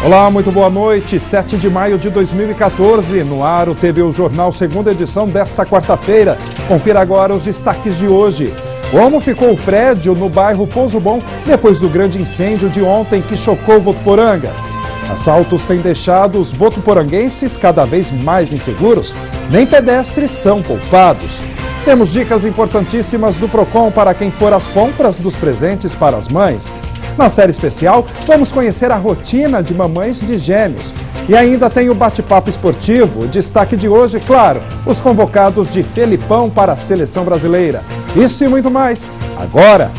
Olá, muito boa noite. 7 de maio de 2014, no ar o TV O Jornal, segunda edição desta quarta-feira. Confira agora os destaques de hoje. Como ficou o prédio no bairro Pouso Bom depois do grande incêndio de ontem que chocou Votuporanga? Assaltos têm deixado os votuporanguenses cada vez mais inseguros. Nem pedestres são poupados. Temos dicas importantíssimas do Procon para quem for às compras dos presentes para as mães. Na série especial, vamos conhecer a rotina de mamães de gêmeos. E ainda tem o bate-papo esportivo. O destaque de hoje, claro, os convocados de Felipão para a seleção brasileira. Isso e muito mais, agora!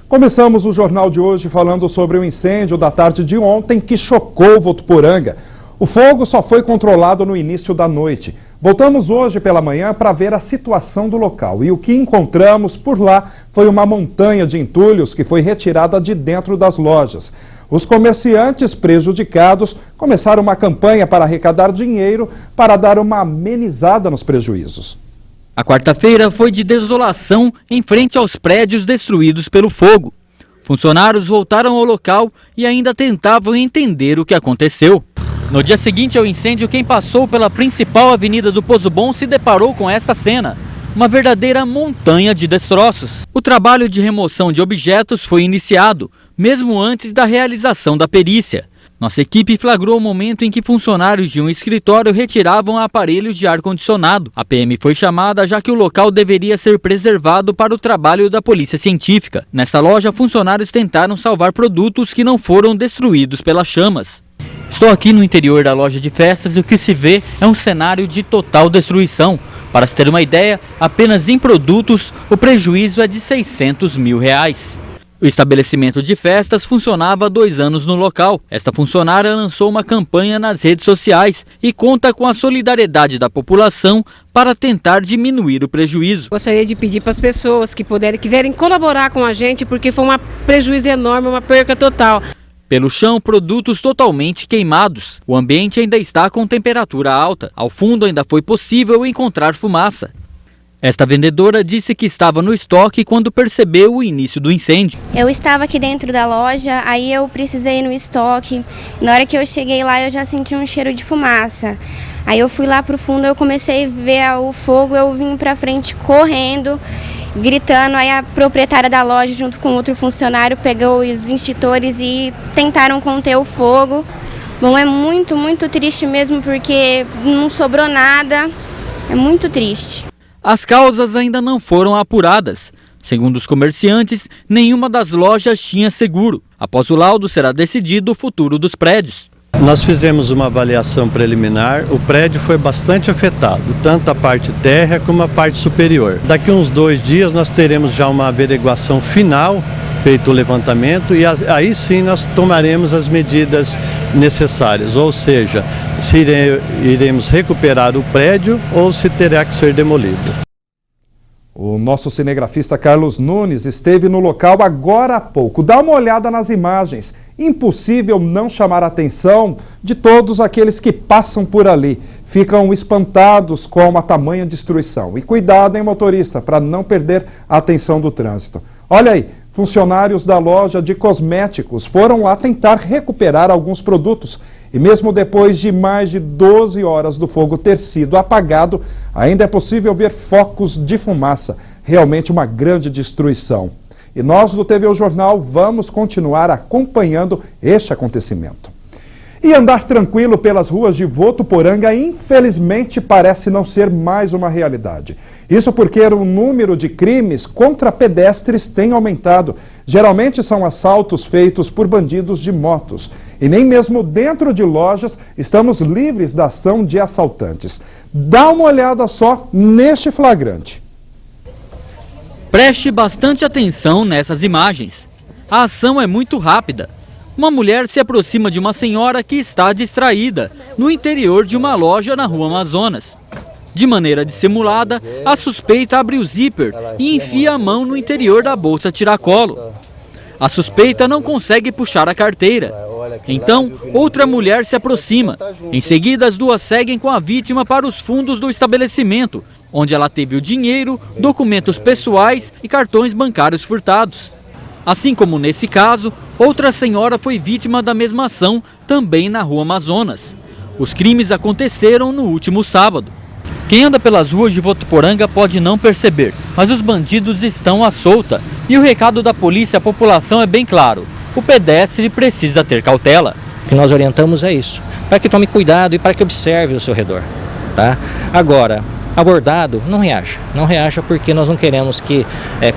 Começamos o jornal de hoje falando sobre o incêndio da tarde de ontem que chocou Votuporanga. O fogo só foi controlado no início da noite. Voltamos hoje pela manhã para ver a situação do local. E o que encontramos por lá foi uma montanha de entulhos que foi retirada de dentro das lojas. Os comerciantes prejudicados começaram uma campanha para arrecadar dinheiro para dar uma amenizada nos prejuízos. A quarta-feira foi de desolação em frente aos prédios destruídos pelo fogo. Funcionários voltaram ao local e ainda tentavam entender o que aconteceu. No dia seguinte ao incêndio, quem passou pela principal avenida do Pouso Bom se deparou com esta cena. Uma verdadeira montanha de destroços. O trabalho de remoção de objetos foi iniciado, mesmo antes da realização da perícia. Nossa equipe flagrou o momento em que funcionários de um escritório retiravam aparelhos de ar-condicionado. A PM foi chamada já que o local deveria ser preservado para o trabalho da polícia científica. Nessa loja, funcionários tentaram salvar produtos que não foram destruídos pelas chamas. Estou aqui no interior da loja de festas e o que se vê é um cenário de total destruição. Para se ter uma ideia, apenas em produtos o prejuízo é de R$600 mil. O estabelecimento de festas funcionava há 2 anos no local. Esta funcionária lançou uma campanha nas redes sociais e conta com a solidariedade da população para tentar diminuir o prejuízo. Gostaria de pedir para as pessoas que quiserem colaborar com a gente, porque foi um prejuízo enorme, uma perca total. Pelo chão, produtos totalmente queimados. O ambiente ainda está com temperatura alta. Ao fundo ainda foi possível encontrar fumaça. Esta vendedora disse que estava no estoque quando percebeu o início do incêndio. Eu estava aqui dentro da loja, aí eu precisei ir no estoque. Na hora que eu cheguei lá, eu já senti um cheiro de fumaça. Aí eu fui lá para o fundo, eu comecei a ver o fogo, eu vim para frente correndo, gritando. Aí a proprietária da loja, junto com outro funcionário, pegou os extintores e tentaram conter o fogo. Bom, é muito, muito triste mesmo, porque não sobrou nada. É muito triste. As causas ainda não foram apuradas. Segundo os comerciantes, nenhuma das lojas tinha seguro. Após o laudo, será decidido o futuro dos prédios. Nós fizemos uma avaliação preliminar, o prédio foi bastante afetado, tanto a parte térrea como a parte superior. Daqui uns 2 dias nós teremos já uma averiguação final, feito o levantamento, e aí sim nós tomaremos as medidas necessárias, ou seja, se iremos recuperar o prédio ou se terá que ser demolido. O nosso cinegrafista Carlos Nunes esteve no local agora há pouco. Dá uma olhada nas imagens. Impossível não chamar a atenção de todos aqueles que passam por ali. Ficam espantados com a tamanha destruição. E cuidado, hein, motorista, para não perder a atenção do trânsito. Olha aí, funcionários da loja de cosméticos foram lá tentar recuperar alguns produtos. E mesmo depois de mais de 12 horas do fogo ter sido apagado, ainda é possível ver focos de fumaça. Realmente uma grande destruição. E nós do TV O Jornal vamos continuar acompanhando este acontecimento. E andar tranquilo pelas ruas de Votuporanga, infelizmente, parece não ser mais uma realidade. Isso porque o número de crimes contra pedestres tem aumentado. Geralmente são assaltos feitos por bandidos de motos. E nem mesmo dentro de lojas estamos livres da ação de assaltantes. Dá uma olhada só neste flagrante. Preste bastante atenção nessas imagens. A ação é muito rápida. Uma mulher se aproxima de uma senhora que está distraída no interior de uma loja na Rua Amazonas. De maneira dissimulada, a suspeita abre o zíper e enfia a mão no interior da bolsa tiracolo. A suspeita não consegue puxar a carteira. Então, outra mulher se aproxima. Em seguida, as duas seguem com a vítima para os fundos do estabelecimento, onde ela teve o dinheiro, documentos pessoais e cartões bancários furtados. Assim como nesse caso, outra senhora foi vítima da mesma ação, também na Rua Amazonas. Os crimes aconteceram no último sábado. Quem anda pelas ruas de Votuporanga pode não perceber, mas os bandidos estão à solta. E o recado da polícia à população é bem claro: o pedestre precisa ter cautela. O que nós orientamos é isso, para que tome cuidado e para que observe o seu redor. Tá? Agora, abordado, não reaja porque nós não queremos que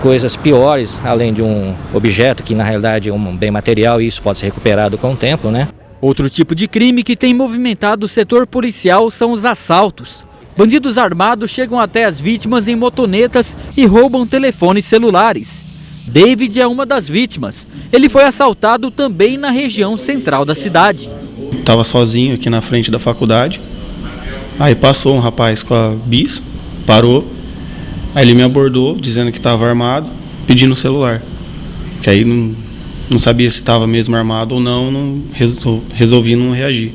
coisas piores, além de um objeto que na realidade é um bem material e isso pode ser recuperado com o tempo, né? Outro tipo de crime que tem movimentado o setor policial são os assaltos. Bandidos armados chegam até as vítimas em motonetas e roubam telefones celulares. David é uma das vítimas. Ele foi assaltado também na região central da cidade. Estava sozinho aqui na frente da faculdade. Aí passou um rapaz com a bis, parou. Aí ele me abordou, dizendo que estava armado, pedindo o celular. Que aí não sabia se estava mesmo armado ou não resolvi não reagir.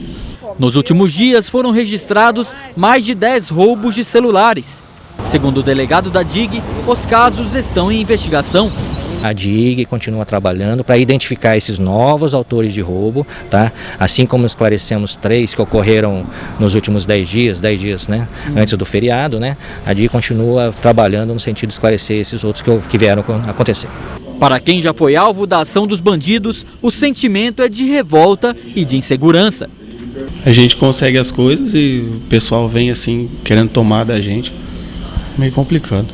Nos últimos dias foram registrados mais de 10 roubos de celulares. Segundo o delegado da DIG, os casos estão em investigação. A DIG continua trabalhando para identificar esses novos autores de roubo, tá? Assim como esclarecemos 3 que ocorreram nos últimos 10 dias, né? Antes do feriado, né? A DIG continua trabalhando no sentido de esclarecer esses outros que vieram acontecer. Para quem já foi alvo da ação dos bandidos, o sentimento é de revolta e de insegurança. A gente consegue as coisas e o pessoal vem assim, querendo tomar da gente. Meio complicado.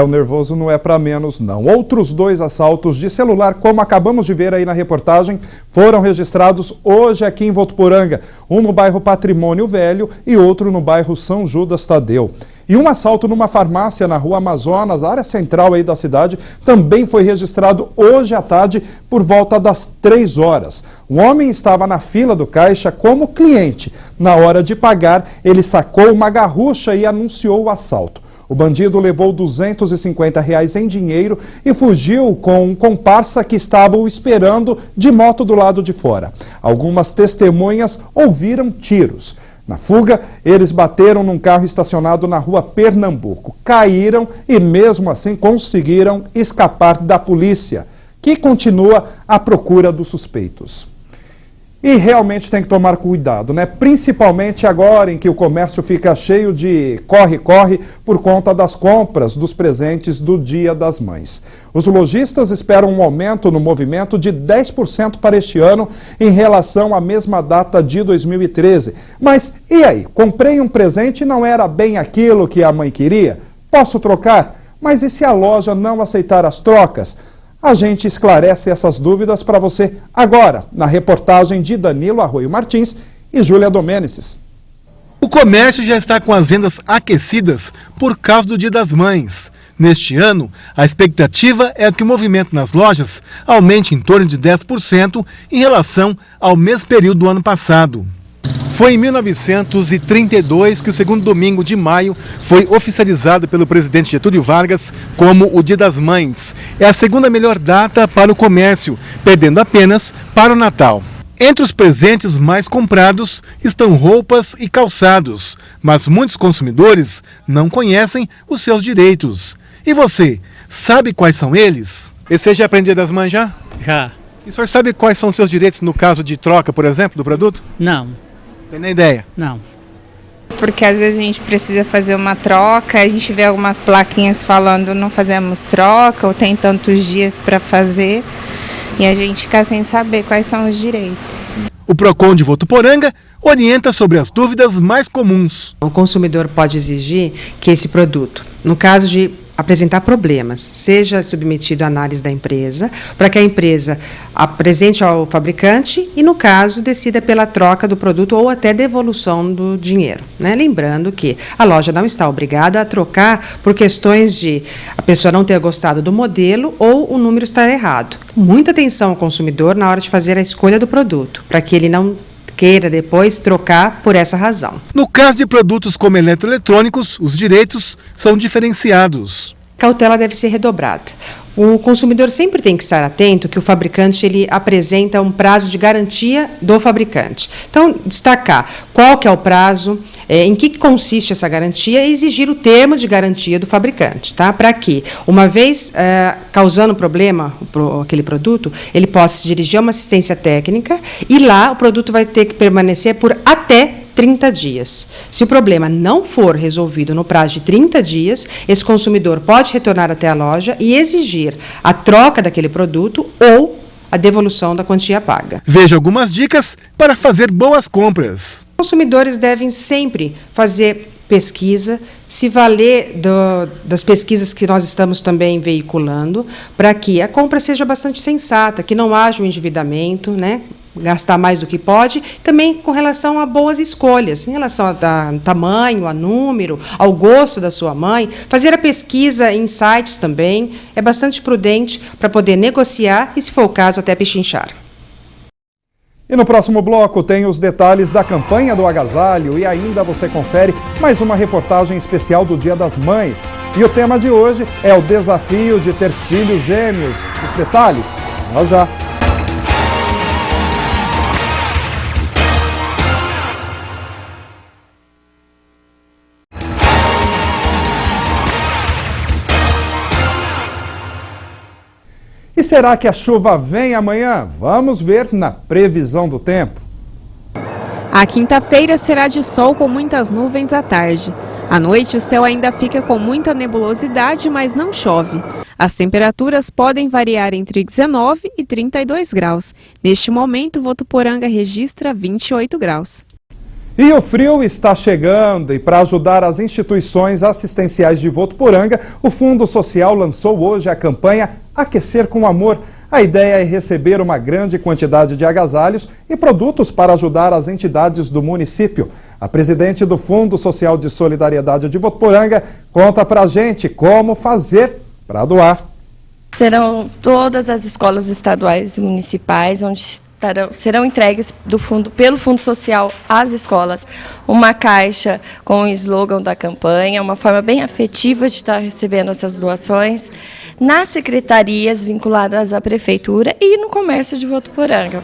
O nervoso não é para menos, não. Outros 2 assaltos de celular, como acabamos de ver aí na reportagem, foram registrados hoje aqui em Votuporanga. Um no bairro Patrimônio Velho e outro no bairro São Judas Tadeu. E um assalto numa farmácia na Rua Amazonas, área central aí da cidade, também foi registrado hoje à tarde por volta das 3 horas. O homem estava na fila do caixa como cliente. Na hora de pagar, ele sacou uma garrucha e anunciou o assalto. O bandido levou R$250 em dinheiro e fugiu com um comparsa que estava o esperando de moto do lado de fora. Algumas testemunhas ouviram tiros. Na fuga, eles bateram num carro estacionado na Rua Pernambuco, caíram e mesmo assim conseguiram escapar da polícia, que continua à procura dos suspeitos. E realmente tem que tomar cuidado, né? Principalmente agora em que o comércio fica cheio de corre-corre por conta das compras dos presentes do Dia das Mães. Os lojistas esperam um aumento no movimento de 10% para este ano em relação à mesma data de 2013. Mas e aí? Comprei um presente e não era bem aquilo que a mãe queria? Posso trocar? Mas e se a loja não aceitar as trocas? A gente esclarece essas dúvidas para você agora, na reportagem de Danilo Arroio Martins e Júlia Domênices. O comércio já está com as vendas aquecidas por causa do Dia das Mães. Neste ano, a expectativa é que o movimento nas lojas aumente em torno de 10% em relação ao mesmo período do ano passado. Foi em 1932 que o segundo domingo de maio foi oficializado pelo presidente Getúlio Vargas como o Dia das Mães. É a segunda melhor data para o comércio, perdendo apenas para o Natal. Entre os presentes mais comprados estão roupas e calçados, mas muitos consumidores não conhecem os seus direitos. E você, sabe quais são eles? E você já aprendeu das mães já? Já. E o senhor sabe quais são os seus direitos no caso de troca, por exemplo, do produto? Não. Tem nem ideia? Não. Porque às vezes a gente precisa fazer uma troca, a gente vê algumas plaquinhas falando não fazemos troca ou tem tantos dias para fazer e a gente fica sem saber quais são os direitos. O PROCON de Votuporanga orienta sobre as dúvidas mais comuns. O consumidor pode exigir que esse produto, no caso de apresentar problemas, seja submetido à análise da empresa, para que a empresa apresente ao fabricante e, no caso, decida pela troca do produto ou até devolução do dinheiro, né? Lembrando que a loja não está obrigada a trocar por questões de a pessoa não ter gostado do modelo ou o número estar errado. Muita atenção ao consumidor na hora de fazer a escolha do produto, para que ele não queira depois trocar por essa razão. No caso de produtos como eletroeletrônicos, os direitos são diferenciados. Cautela deve ser redobrada. O consumidor sempre tem que estar atento que o fabricante ele apresenta um prazo de garantia do fabricante. Então, destacar qual que é o prazo, em que consiste essa garantia e exigir o termo de garantia do fabricante, tá? Para que, uma vez causando problema aquele produto, ele possa se dirigir a uma assistência técnica e lá o produto vai ter que permanecer por até 30 dias. Se o problema não for resolvido no prazo de 30 dias, esse consumidor pode retornar até a loja e exigir a troca daquele produto ou a devolução da quantia paga. Veja algumas dicas para fazer boas compras. Consumidores devem sempre fazer pesquisa, se valer das pesquisas que nós estamos também veiculando, para que a compra seja bastante sensata, que não haja um endividamento, né? Gastar mais do que pode, também com relação a boas escolhas, em relação a tamanho, a número, ao gosto da sua mãe. Fazer a pesquisa em sites também é bastante prudente para poder negociar e, se for o caso, até pechinchar. E no próximo bloco tem os detalhes da campanha do agasalho e ainda você confere mais uma reportagem especial do Dia das Mães. E o tema de hoje é o desafio de ter filhos gêmeos. Os detalhes, já já. E será que a chuva vem amanhã? Vamos ver na previsão do tempo. A quinta-feira será de sol com muitas nuvens à tarde. À noite, o céu ainda fica com muita nebulosidade, mas não chove. As temperaturas podem variar entre 19 e 32 graus. Neste momento, Votuporanga registra 28 graus. E o frio está chegando e para ajudar as instituições assistenciais de Votuporanga, o Fundo Social lançou hoje a campanha Aquecer com Amor. A ideia é receber uma grande quantidade de agasalhos e produtos para ajudar as entidades do município. A presidente do Fundo Social de Solidariedade de Votuporanga conta pra gente como fazer para doar. Serão todas as escolas estaduais e municipais onde serão entregues pelo Fundo Social às escolas uma caixa com o slogan da campanha, uma forma bem afetiva de estar recebendo essas doações, nas secretarias vinculadas à Prefeitura e no comércio de Votuporanga.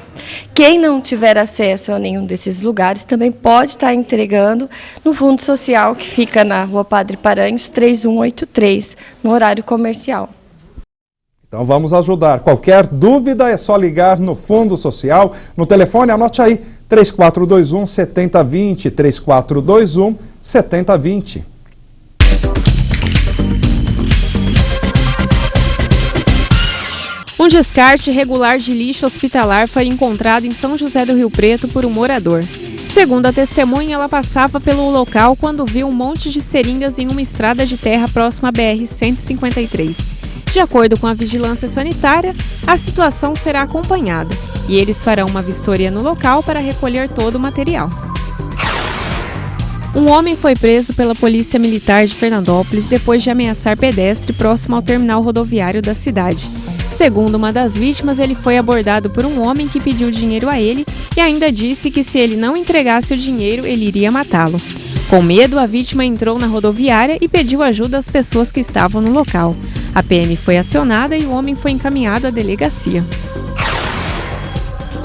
Quem não tiver acesso a nenhum desses lugares também pode estar entregando no Fundo Social, que fica na Rua Padre Paranhos, 3183, no horário comercial. Então vamos ajudar. Qualquer dúvida é só ligar no Fundo Social, no telefone, anote aí, 3421-7020, 3421-7020. Um descarte irregular de lixo hospitalar foi encontrado em São José do Rio Preto por um morador. Segundo a testemunha, ela passava pelo local quando viu um monte de seringas em uma estrada de terra próxima à BR-153. De acordo com a vigilância sanitária, a situação será acompanhada e eles farão uma vistoria no local para recolher todo o material. Um homem foi preso pela Polícia Militar de Fernandópolis depois de ameaçar pedestre próximo ao terminal rodoviário da cidade. Segundo uma das vítimas, ele foi abordado por um homem que pediu dinheiro a ele e ainda disse que se ele não entregasse o dinheiro, ele iria matá-lo. Com medo, a vítima entrou na rodoviária e pediu ajuda às pessoas que estavam no local. A PM foi acionada e o homem foi encaminhado à delegacia.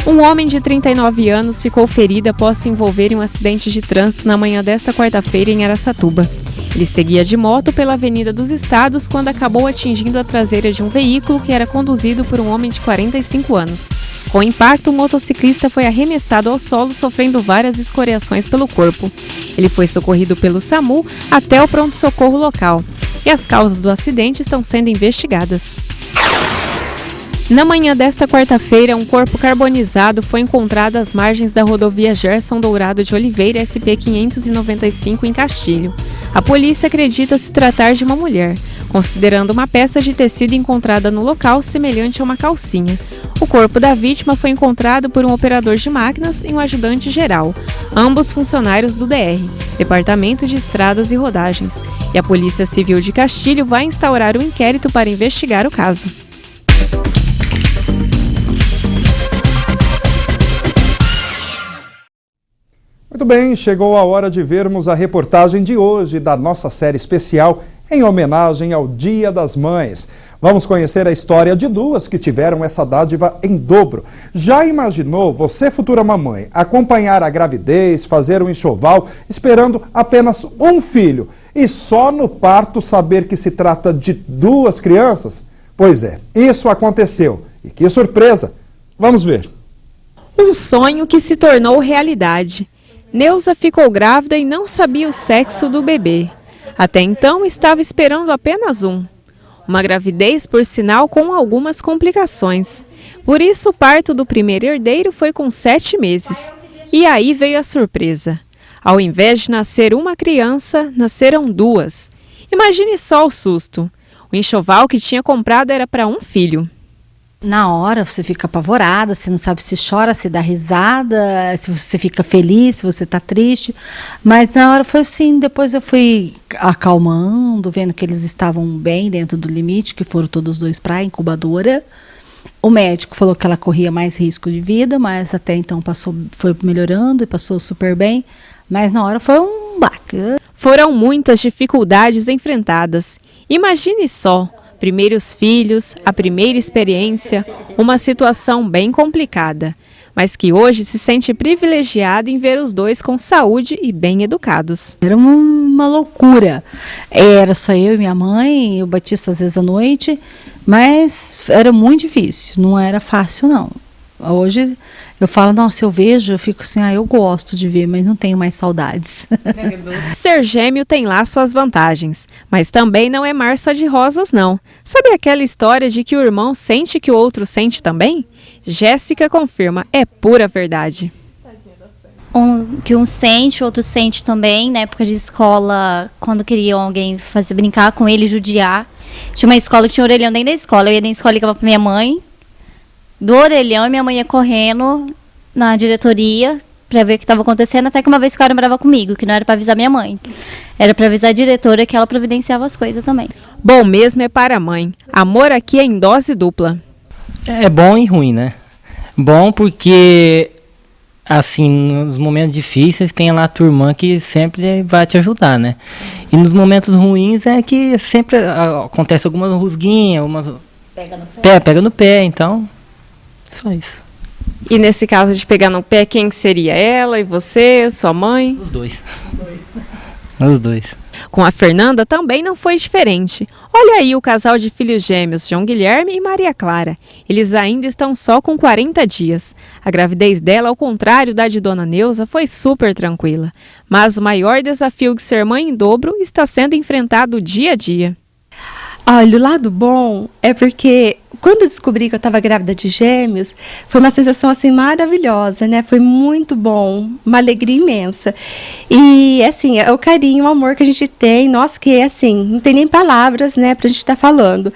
Um homem de 39 anos ficou ferido após se envolver em um acidente de trânsito na manhã desta quarta-feira em Araçatuba. Ele seguia de moto pela Avenida dos Estados quando acabou atingindo a traseira de um veículo que era conduzido por um homem de 45 anos. Com o impacto, o motociclista foi arremessado ao solo, sofrendo várias escoriações pelo corpo. Ele foi socorrido pelo SAMU até o pronto-socorro local. E as causas do acidente estão sendo investigadas. Na manhã desta quarta-feira, um corpo carbonizado foi encontrado às margens da rodovia Gerson Dourado de Oliveira, SP-595, em Castilho. A polícia acredita se tratar de uma mulher, considerando uma peça de tecido encontrada no local semelhante a uma calcinha. O corpo da vítima foi encontrado por um operador de máquinas e um ajudante geral, ambos funcionários do DR, Departamento de Estradas e Rodagens. E a Polícia Civil de Castilho vai instaurar um inquérito para investigar o caso. Muito bem, chegou a hora de vermos a reportagem de hoje da nossa série especial em homenagem ao Dia das Mães. Vamos conhecer a história de duas que tiveram essa dádiva em dobro. Já imaginou você, futura mamãe, acompanhar a gravidez, fazer um enxoval, esperando apenas um filho e só no parto saber que se trata de duas crianças? Pois é, isso aconteceu. E que surpresa! Vamos ver. Um sonho que se tornou realidade. Neuza ficou grávida e não sabia o sexo do bebê. Até então estava esperando apenas um. Uma gravidez, por sinal, com algumas complicações. Por isso, o parto do primeiro herdeiro foi com 7 meses. E aí veio a surpresa. Ao invés de nascer uma criança, nasceram duas. Imagine só o susto. O enxoval que tinha comprado era para um filho. Na hora você fica apavorada, você não sabe se chora, se dá risada, se você fica feliz, se você está triste. Mas na hora foi assim, depois eu fui acalmando, vendo que eles estavam bem dentro do limite, que foram todos dois para a incubadora. O médico falou que ela corria mais risco de vida, mas até então foi melhorando e passou super bem. Mas na hora foi um baque. Foram muitas dificuldades enfrentadas. Imagine só. Primeiros filhos, a primeira experiência, uma situação bem complicada, mas que hoje se sente privilegiada em ver os dois com saúde e bem educados. Era uma loucura. Era só eu e minha mãe, o Batista às vezes à noite, mas era muito difícil, não era fácil não. Hoje eu falo, nossa, eu vejo, eu fico assim, eu gosto de ver, mas não tenho mais saudades. Ser gêmeo tem lá suas vantagens, mas também não é mar só de rosas, não. Sabe aquela história de que o irmão sente que o outro sente também? Jéssica confirma, é pura verdade. Que um sente, o outro sente também. Na época de escola, quando queriam alguém brincar com ele, judiar. Tinha uma escola que tinha orelhão dentro da escola, eu ia na escola e ligava pra minha mãe. Do orelhão, minha mãe ia correndo na diretoria para ver o que estava acontecendo, até que uma vez ficaram brava comigo, que não era para avisar minha mãe. Era para avisar a diretora, que ela providenciava as coisas também. Bom mesmo é para a mãe. Amor aqui é em dose dupla. É bom e ruim, né? Bom porque, assim, nos momentos difíceis tem lá a tua irmã que sempre vai te ajudar, né? E nos momentos ruins é que sempre acontece algumas rusguinhas, pega no pé, então... Só isso. E nesse caso de pegar no pé, quem seria? Ela e você, sua mãe? Os dois. Os dois. Com a Fernanda também não foi diferente. Olha aí o casal de filhos gêmeos, João Guilherme e Maria Clara. Eles ainda estão só com 40 dias. A gravidez dela, ao contrário da de Dona Neuza, foi super tranquila. Mas o maior desafio de ser mãe em dobro está sendo enfrentado dia a dia. Olha, o lado bom é porque quando eu descobri que eu estava grávida de gêmeos, foi uma sensação assim maravilhosa, né? Foi muito bom, uma alegria imensa. E assim, é o carinho, o amor que a gente tem, nossa, que é assim, não tem nem palavras, né, pra gente estar falando.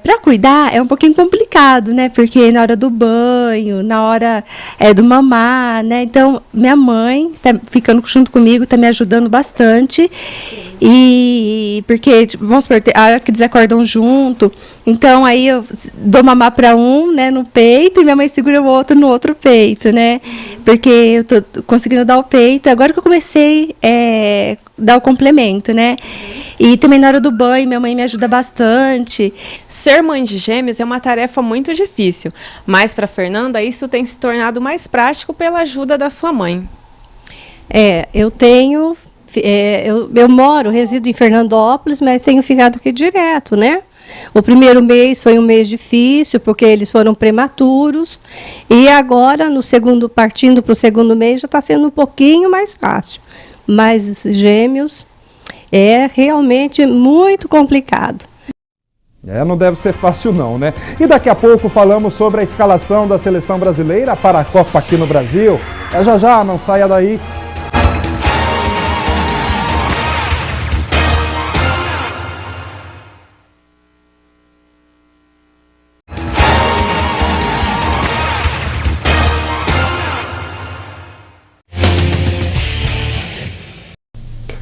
Para cuidar é um pouquinho complicado, né? Porque na hora do banho, na hora do mamar, né? Então, minha mãe tá ficando junto comigo, tá me ajudando bastante. E porque, vamos supor, a hora que eles acordam junto, então aí eu dou mamar para um, né, no peito, e minha mãe segura o outro no outro peito, né? Porque eu tô conseguindo dar o peito, agora que eu comecei a dar o complemento, né? E também na hora do banho, minha mãe me ajuda bastante. Ser mãe de gêmeos é uma tarefa muito difícil, mas para Fernanda isso tem se tornado mais prático pela ajuda da sua mãe. Eu tenho... eu resido em Fernandópolis, mas tenho ficado aqui direto, né? O primeiro mês foi um mês difícil, porque eles foram prematuros, e agora, partindo para o segundo mês, já está sendo um pouquinho mais fácil. Mas gêmeos é realmente muito complicado. Não deve ser fácil não, né? E daqui a pouco falamos sobre a escalação da seleção brasileira para a Copa aqui no Brasil. Já, não saia daí.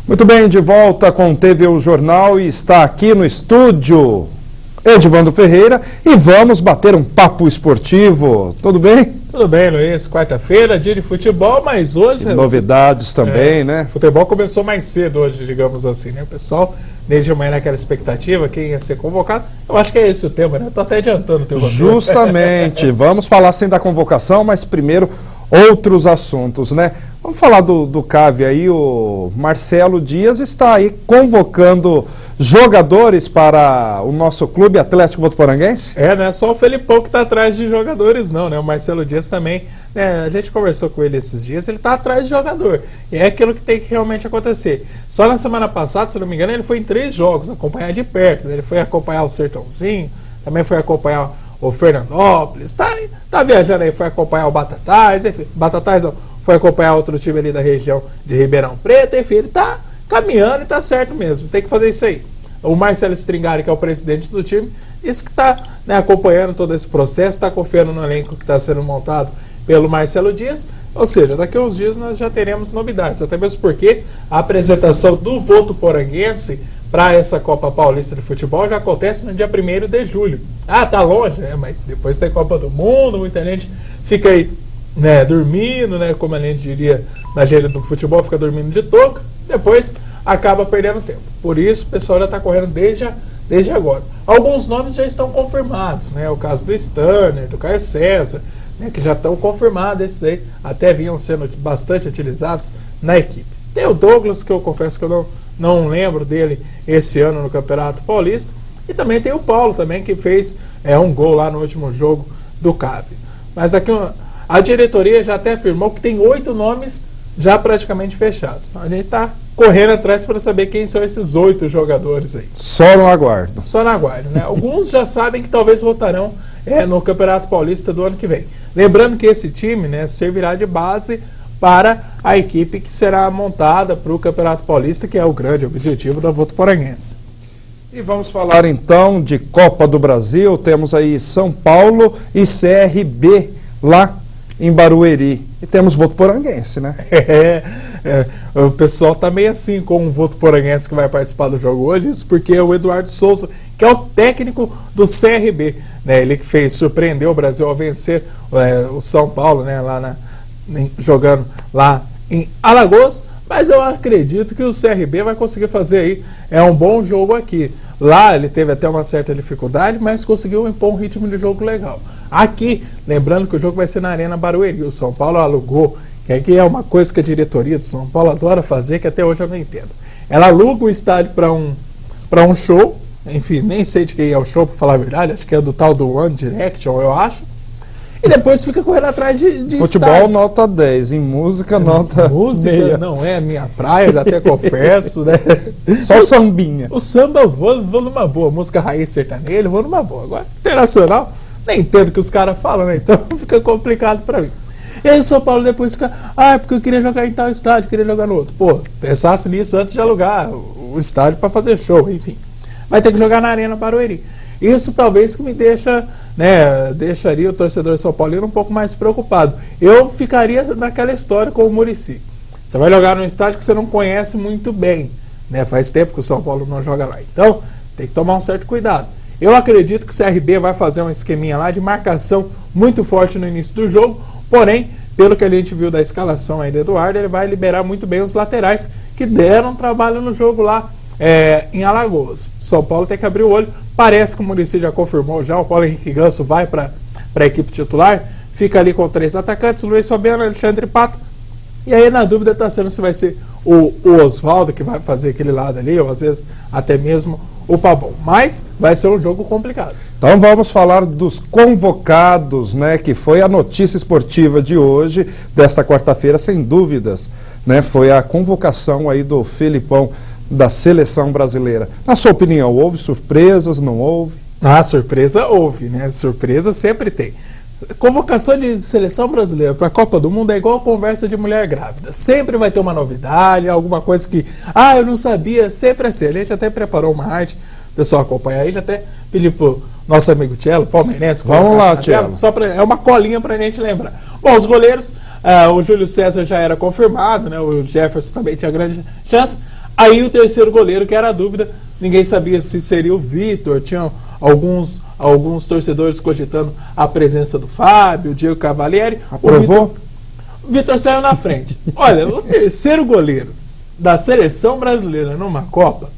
Muito bem, de volta com o TV O Jornal e está aqui no estúdio Edivando Ferreira e vamos bater um papo esportivo. Tudo bem? Tudo bem, Luiz. Quarta-feira, dia de futebol, mas hoje... Novidades também, né? O futebol começou mais cedo hoje, digamos assim, né? O pessoal, desde amanhã naquela expectativa, quem ia ser convocado. Eu acho que é esse o tema, né? Eu tô até adiantando o teu roteiro. Justamente. Vamos falar sim da convocação, mas primeiro outros assuntos, né? Vamos falar do CAV aí. O Marcelo Dias está aí convocando jogadores para o nosso clube Atlético Votuporanguense? Não é só o Felipão que está atrás de jogadores, não, né? O Marcelo Dias também, né? A gente conversou com ele esses dias, ele está atrás de jogador. E é aquilo que tem que realmente acontecer. Só na semana passada, se não me engano, ele foi em 3 jogos, acompanhar de perto. Ele foi acompanhar o Sertãozinho, também foi acompanhar o Fernandópolis, tá viajando aí, foi acompanhar o Batatais, enfim, Batatais não, foi acompanhar outro time ali da região de Ribeirão Preto, enfim, ele tá caminhando e tá certo mesmo, tem que fazer isso aí. O Marcelo Stringari, que é o presidente do time, disse que está, né, acompanhando todo esse processo, está confiando no elenco que está sendo montado pelo Marcelo Dias, ou seja, daqui a uns dias nós já teremos novidades, até mesmo porque a apresentação do Votuporanguense para essa Copa Paulista de Futebol já acontece no dia 1º de julho. Tá longe, né? Mas depois tem Copa do Mundo, muita gente fica aí, né, dormindo, né, como a gente diria na gíria do futebol, fica dormindo de touca, depois acaba perdendo tempo. Por isso o pessoal já está correndo desde agora. Alguns nomes já estão confirmados, né? O caso do Stanner, do Caio César, né, que já estão confirmados, esses aí até vinham sendo bastante utilizados na equipe. Tem o Douglas, que eu confesso que eu não lembro dele esse ano no Campeonato Paulista, e também tem o Paulo também, que fez um gol lá no último jogo do CAV. Mas aqui a diretoria já até afirmou que tem 8 nomes já praticamente fechados. A gente está correndo atrás para saber quem são esses 8 jogadores aí. Só no aguardo. Só no aguardo, né? Alguns já sabem que talvez voltarão no Campeonato Paulista do ano que vem. Lembrando que esse time, né, servirá de base para a equipe que será montada para o Campeonato Paulista, que é o grande objetivo da Votuporanguense. E vamos falar então de Copa do Brasil. Temos aí São Paulo e CRB lá em Barueri. E temos Votuporanguense, né? O pessoal tá meio assim com o Votuporanguense que vai participar do jogo hoje, isso porque é o Eduardo Souza, que é o técnico do CRB, né? Ele que surpreendeu o Brasil ao vencer o São Paulo, né? Lá jogando lá em Alagoas, mas eu acredito que o CRB vai conseguir fazer aí um bom jogo aqui. Lá ele teve até uma certa dificuldade, mas conseguiu impor um ritmo de jogo legal. Aqui, lembrando que o jogo vai ser na Arena Barueri, o São Paulo alugou, que aqui é uma coisa que a diretoria do São Paulo adora fazer, que até hoje eu não entendo. Ela aluga o estádio para um show, enfim, nem sei de quem é o show, para falar a verdade, acho que é do tal do One Direction, eu acho. E depois fica correndo atrás de futebol estádio. Nota 10, em música nota meia. Não é a minha praia, já até confesso, né? Só o sambinha. O samba eu vou numa boa, música raiz sertaneja, eu vou numa boa. Agora, internacional, nem entendo o que os caras falam, né? Então fica complicado pra mim. E aí o São Paulo depois fica, porque eu queria jogar em tal estádio, queria jogar no outro. Pô, pensasse nisso antes de alugar o estádio pra fazer show, enfim. Vai ter que jogar na Arena Barueri. Isso talvez que me deixaria o torcedor São Paulino um pouco mais preocupado. Eu ficaria naquela história com o Muricy. Você vai jogar num estádio que você não conhece muito bem, né? Faz tempo que o São Paulo não joga lá. Então, tem que tomar um certo cuidado. Eu acredito que o CRB vai fazer um esqueminha lá de marcação muito forte no início do jogo, porém, pelo que a gente viu da escalação aí do Eduardo, ele vai liberar muito bem os laterais que deram trabalho no jogo lá em Alagoas. São Paulo tem que abrir o olho. Parece que o Muricy já confirmou já, o Paulo Henrique Ganso vai para a equipe titular, fica ali com 3 atacantes, Luiz Fabiano, Alexandre Pato, e aí na dúvida está sendo se vai ser o Oswaldo que vai fazer aquele lado ali, ou às vezes até mesmo o Pabon, mas vai ser um jogo complicado. Então vamos falar dos convocados, né, que foi a notícia esportiva de hoje, desta quarta-feira, sem dúvidas, né, foi a convocação aí do Felipão da seleção brasileira. Na sua opinião, houve surpresas, não houve? Surpresa houve, né? Surpresa sempre tem. Convocação de seleção brasileira para a Copa do Mundo é igual a conversa de mulher grávida. Sempre vai ter uma novidade, alguma coisa que, eu não sabia, sempre assim. A gente até preparou uma arte, o pessoal acompanha aí, já até pedi pro nosso amigo Tchelo, palmeirense. Vamos lá, Tchelo. É uma colinha pra gente lembrar. Bom, os goleiros, o Júlio César já era confirmado, né? O Jefferson também tinha grande chance. Aí o terceiro goleiro, que era a dúvida, ninguém sabia se seria o Vitor, tinha alguns torcedores cogitando a presença do Fábio, o Diego Cavalieri. Aprovou? O Vitor saiu na frente. Olha, o terceiro goleiro da seleção brasileira numa Copa,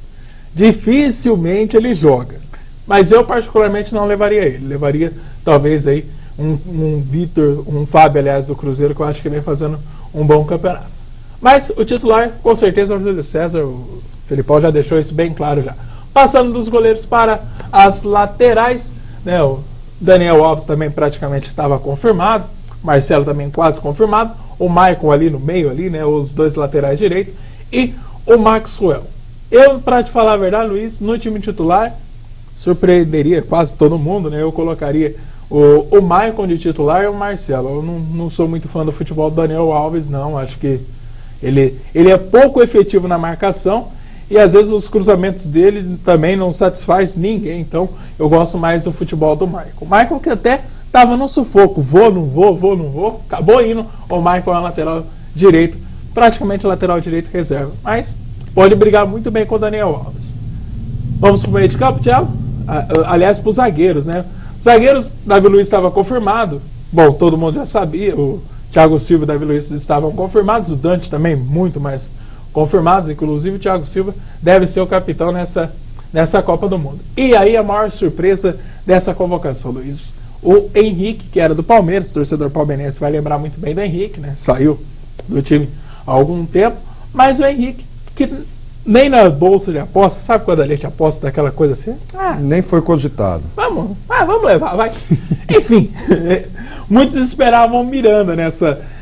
dificilmente ele joga. Mas eu particularmente não levaria ele. Levaria talvez aí um Vitor, um Fábio, aliás, do Cruzeiro, que eu acho que vem fazendo um bom campeonato. Mas o titular, com certeza, é o Júlio César. O Felipão já deixou isso bem claro já. Passando dos goleiros para as laterais, né, o Daniel Alves também praticamente estava confirmado, Marcelo também quase confirmado, o Maicon ali no meio, ali, né, os dois laterais direitos, e o Maxwell. Eu, para te falar a verdade, Luiz, no time titular, surpreenderia quase todo mundo, né? Eu colocaria o Maicon de titular e o Marcelo. Eu não sou muito fã do futebol do Daniel Alves, não. Acho que ele é pouco efetivo na marcação e às vezes os cruzamentos dele também não satisfaz ninguém. Então eu gosto mais do futebol do Maicon. O Maicon que até estava no sufoco, vou, não vou, acabou indo. O Maicon é lateral direito, praticamente lateral direito reserva, mas pode brigar muito bem com o Daniel Alves. Vamos para o meio de campo, Thiago? Aliás, para os zagueiros, né? Zagueiros, Davi Luiz estava confirmado. Bom, todo mundo já sabia. O Thiago Silva e o Davi Luiz estavam confirmados. O Dante também, muito mais confirmados. Inclusive, o Thiago Silva deve ser o capitão nessa Copa do Mundo. E aí, a maior surpresa dessa convocação, Luiz. O Henrique, que era do Palmeiras, torcedor palmeirense vai lembrar muito bem do Henrique, né? Saiu do time há algum tempo. Mas o Henrique, que nem na bolsa de aposta, sabe quando a gente aposta daquela coisa assim? Nem foi cogitado. Vamos levar, vai. Enfim, muitos esperavam o Miranda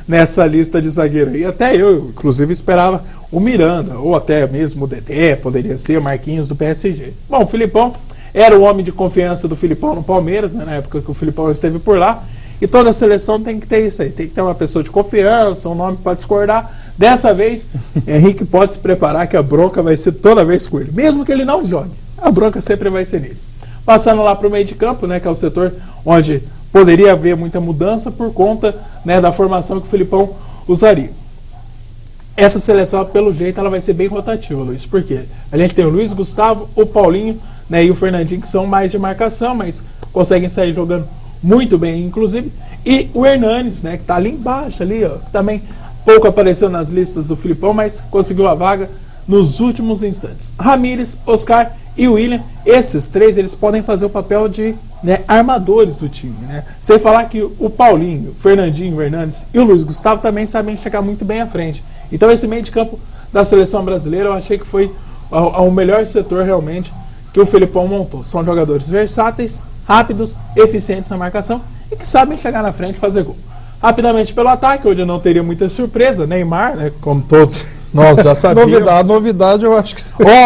nessa lista de zagueiro. E até eu, inclusive, esperava o Miranda, ou até mesmo o Dedé, poderia ser o Marquinhos do PSG. Bom, o Filipão era o homem de confiança do Filipão no Palmeiras, né, na época que o Filipão esteve por lá. E toda a seleção tem que ter isso aí, tem que ter uma pessoa de confiança, um nome para discordar. Dessa vez, Henrique pode se preparar que a bronca vai ser toda vez com ele. Mesmo que ele não jogue, a bronca sempre vai ser nele. Passando lá para o meio de campo, né, que é o setor onde poderia haver muita mudança por conta, né, da formação que o Filipão usaria. Essa seleção, pelo jeito, ela vai ser bem rotativa, Luiz. Por quê? A gente tem o Luiz Gustavo, o Paulinho, né, e o Fernandinho, que são mais de marcação, mas conseguem sair jogando muito bem, inclusive. E o Hernanes, né, que está ali embaixo, ali, ó, que também pouco apareceu nas listas do Filipão, mas conseguiu a vaga nos últimos instantes. Ramírez, Oscar e William, esses três, eles podem fazer o papel de, né, armadores do time, né? Sem falar que o Paulinho, o Fernandinho, o Hernanes e o Luiz Gustavo também sabem chegar muito bem à frente. Então esse meio de campo da seleção brasileira eu achei que foi o melhor setor realmente que o Filipão montou. São jogadores versáteis, rápidos, eficientes na marcação e que sabem chegar na frente e fazer gol. Rapidamente pelo ataque, onde eu não teria muita surpresa, Neymar, né, como todos nós já sabíamos. Novidade, eu acho que...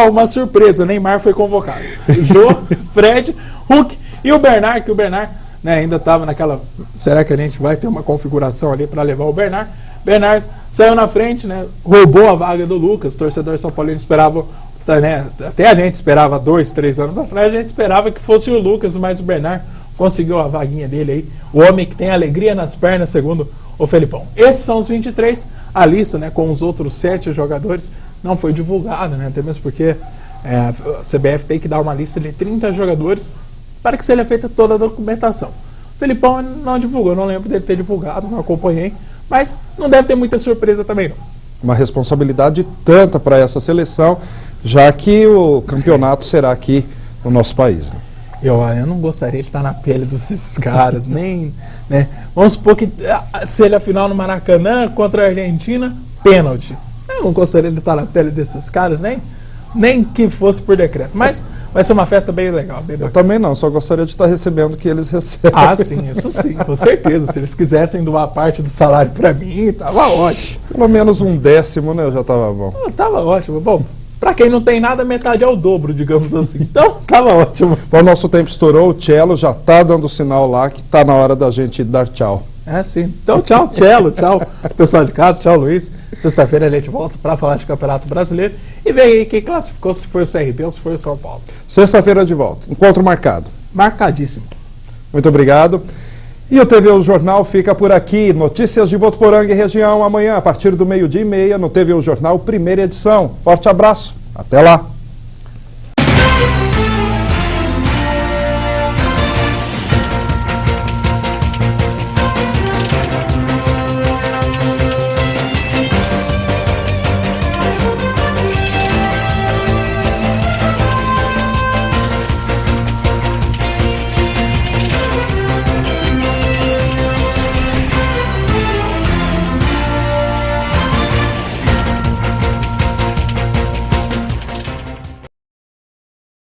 Uma surpresa, Neymar foi convocado. Jô, Fred, Hulk e o Bernard, que o Bernard, né, ainda estava naquela... Será que a gente vai ter uma configuração ali para levar o Bernard? Bernard saiu na frente, né, roubou a vaga do Lucas, torcedor São Paulino esperava, né, até a gente esperava 2, 3 anos atrás, a gente esperava que fosse o Lucas, mas o Bernard conseguiu a vaguinha dele aí, o homem que tem alegria nas pernas, segundo o Felipão. Esses são os 23, a lista, né, com os outros 7 jogadores não foi divulgada, né, até mesmo porque a CBF tem que dar uma lista de 30 jogadores para que seja feita toda a documentação. O Felipão não divulgou, não lembro dele ter divulgado, não acompanhei, mas não deve ter muita surpresa também não. Uma responsabilidade tanta para essa seleção, já que o campeonato será aqui no nosso país, né? Eu não gostaria de estar na pele desses caras, nem, né? Vamos supor que seja a final no Maracanã contra a Argentina, pênalti. Eu não gostaria de estar na pele desses caras, nem que fosse por decreto. Mas vai ser uma festa bem legal. Bem eu também não, só gostaria de estar recebendo o que eles recebem. Ah, sim, isso sim, com certeza. Se eles quisessem doar parte do salário para mim, tava ótimo. Pelo menos 1/10, né? Já tava bom. Tava ótimo. Bom, para quem não tem nada, metade é o dobro, digamos assim. Então, tava ótimo. Bom, nosso tempo estourou, o Cello já tá dando sinal lá que tá na hora da gente dar tchau. Sim. Então, tchau, Cello, tchau, pessoal de casa, tchau, Luiz. Sexta-feira a gente volta para falar de Campeonato Brasileiro e ver aí quem classificou, se foi o CRB ou se foi o São Paulo. Sexta-feira de volta. Encontro marcado. Marcadíssimo. Muito obrigado. E o TV Jornal fica por aqui. Notícias de Votuporanga e região amanhã, a partir do 12:30, no TV Jornal, primeira edição. Forte abraço. Até lá.